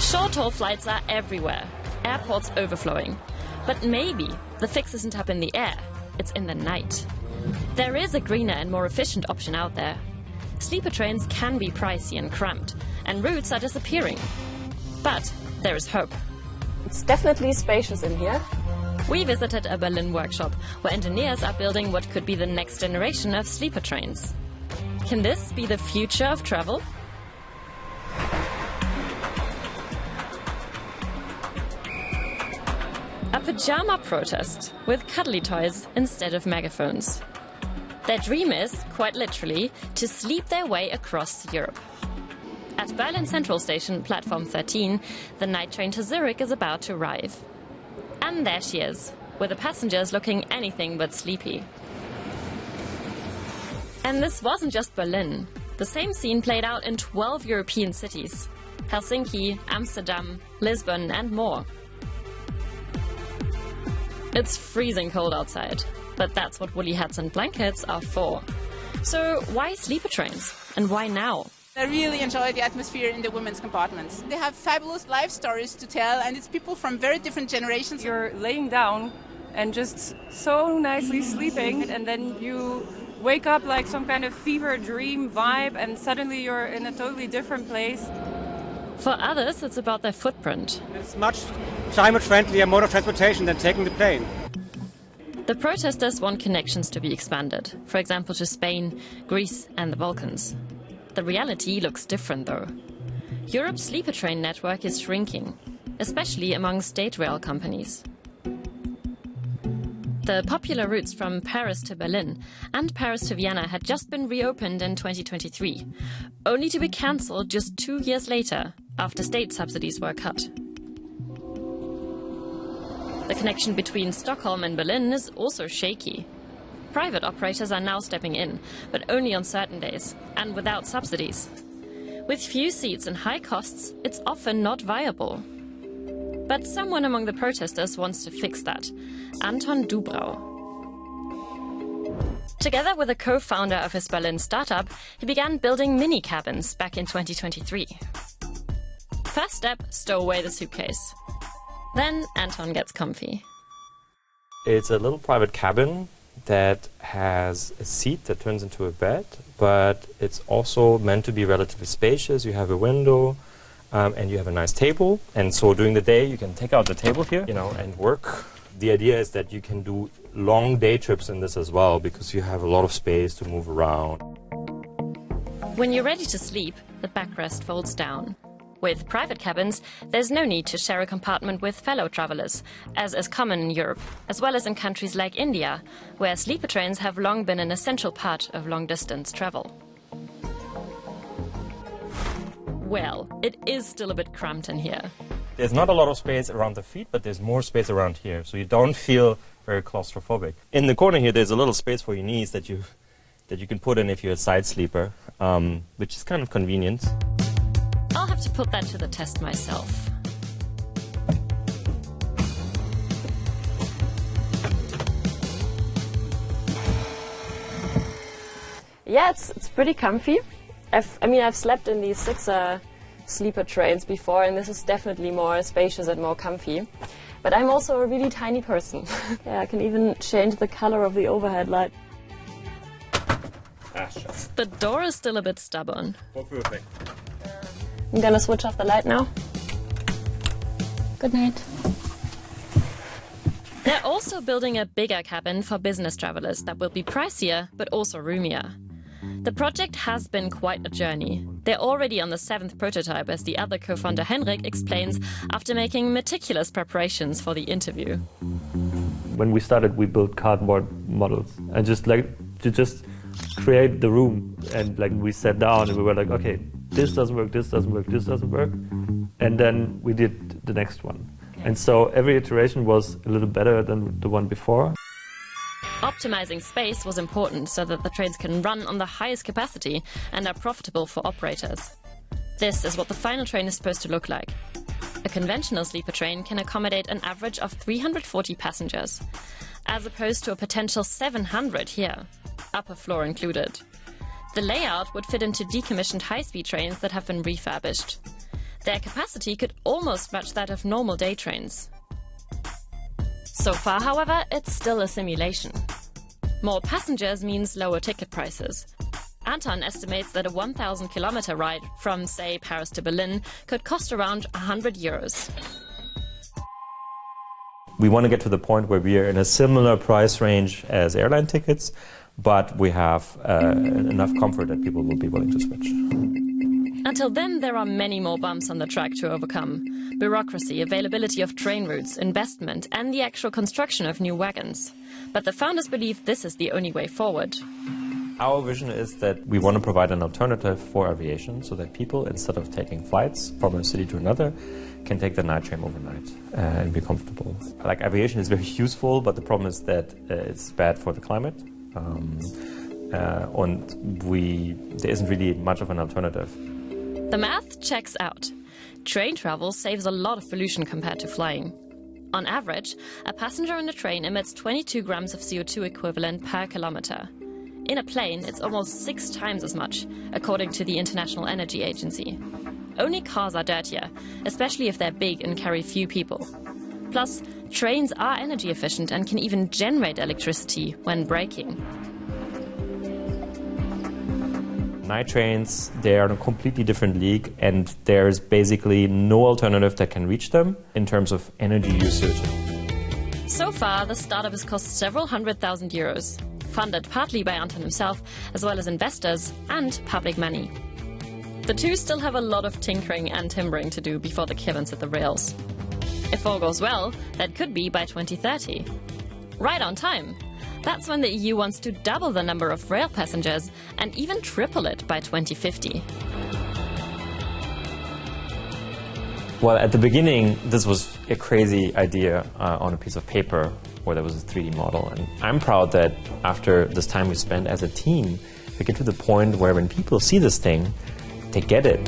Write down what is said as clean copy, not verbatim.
Short-haul flights are everywhere, airports overflowing. But maybe the fix isn't up in the air, it's in the night. There is a greener and more efficient option out there. Sleeper trains can be pricey and cramped, and routes are disappearing. But there is hope. It's definitely spacious in here. We visited a Berlin workshop where engineers are building what could be the next generation of sleeper trains. Can this be the future of travel? A pajama protest with cuddly toys instead of megaphones. Their dream is, quite literally, to sleep their way across Europe. At Berlin Central Station, platform 13, the night train to Zurich is about to arrive. And there she is, with the passengers looking anything but sleepy. And this wasn't just Berlin. The same scene played out in 12 European cities: Helsinki, Amsterdam, Lisbon, and more. It's freezing cold outside, but that's what woolly hats and blankets are for. So why sleeper trains? And why now? I really enjoy the atmosphere in the women's compartments. They have fabulous life stories to tell, and it's people from very different generations. You're laying down and just so nicely sleeping, and then you wake up like some kind of fever dream vibe, and suddenly you're in a totally different place. For others, it's about their footprint. It's much climate-friendlier mode of transportation than taking the plane. The protesters want connections to be expanded, for example to Spain, Greece and the Balkans. The reality looks different though. Europe's sleeper train network is shrinking, especially among state rail companies. The popular routes from Paris to Berlin and Paris to Vienna had just been reopened in 2023, only to be cancelled just 2 years later, after state subsidies were cut. The connection between Stockholm and Berlin is also shaky. Private operators are now stepping in, but only on certain days, and without subsidies. With few seats and high costs, it's often not viable. But someone among the protesters wants to fix that: Anton Dubrau. Together with a co-founder of his Berlin startup, he began building mini cabins back in 2023. First step, stow away the suitcase. Then Anton gets comfy. It's a little private cabin that has a seat that turns into a bed, but it's also meant to be relatively spacious. You have a window, and you have a nice table. And so during the day, you can take out the table here, and work. The idea is that you can do long day trips in this as well, because you have a lot of space to move around. When you're ready to sleep, the backrest folds down. With private cabins, there's no need to share a compartment with fellow travelers, as is common in Europe, as well as in countries like India, where sleeper trains have long been an essential part of long-distance travel. Well, it is still a bit cramped in here. There's not a lot of space around the feet, but there's more space around here, so you don't feel very claustrophobic. In the corner here, there's a little space for your knees that you can put in if you're a side sleeper, which is kind of convenient. I'll have to put that to the test myself. Yeah, it's pretty comfy. I've slept in these 6 sleeper trains before, and this is definitely more spacious and more comfy. But I'm also a really tiny person. Yeah, I can even change the color of the overhead light. The door is still a bit stubborn. I'm gonna switch off the light now. Good night. They're also building a bigger cabin for business travelers that will be pricier, but also roomier. The project has been quite a journey. They're already on the 7th prototype, as the other co-founder Henrik explains, after making meticulous preparations for the interview. When we started, we built cardboard models, and just create the room, and we sat down and we were like, okay, this doesn't work, this doesn't work, this doesn't work, and then we did the next one. And so every iteration was a little better than the one before. Optimizing space was important so that the trains can run on the highest capacity and are profitable for operators. This is what the final train is supposed to look like. A conventional sleeper train can accommodate an average of 340 passengers, as opposed to a potential 700 here, upper floor included. The layout would fit into decommissioned high-speed trains that have been refurbished. Their capacity could almost match that of normal day trains. So far, however, it's still a simulation. More passengers means lower ticket prices. Anton estimates that a 1,000-kilometer ride from, say, Paris to Berlin could cost around €100. We want to get to the point where we are in a similar price range as airline tickets, but we have enough comfort that people will be willing to switch. Until then, there are many more bumps on the track to overcome. Bureaucracy, availability of train routes, investment, and the actual construction of new wagons. But the founders believe this is the only way forward. Our vision is that we want to provide an alternative for aviation so that people, instead of taking flights from a city to another, can take the night train overnight and be comfortable. Like, aviation is very useful, but the problem is that it's bad for the climate. And there isn't really much of an alternative. The math checks out. Train travel saves a lot of pollution compared to flying. On average, a passenger in a train emits 22 grams of CO2 equivalent per kilometer. In a plane, it's almost 6 times as much, according to the International Energy Agency. Only cars are dirtier, especially if they're big and carry few people. Plus, trains are energy efficient and can even generate electricity when braking. Night trains, they are in a completely different league, and there's basically no alternative that can reach them in terms of energy usage. So far, the startup has cost several €100,000, funded partly by Anton himself, as well as investors and public money. The two still have a lot of tinkering and timbering to do before the cabins hit the rails. If all goes well, that could be by 2030. Right on time. That's when the EU wants to double the number of rail passengers and even triple it by 2050. Well, at the beginning, this was a crazy idea on a piece of paper where there was a 3D model. And I'm proud that after this time we spent as a team, we get to the point where when people see this thing, they get it.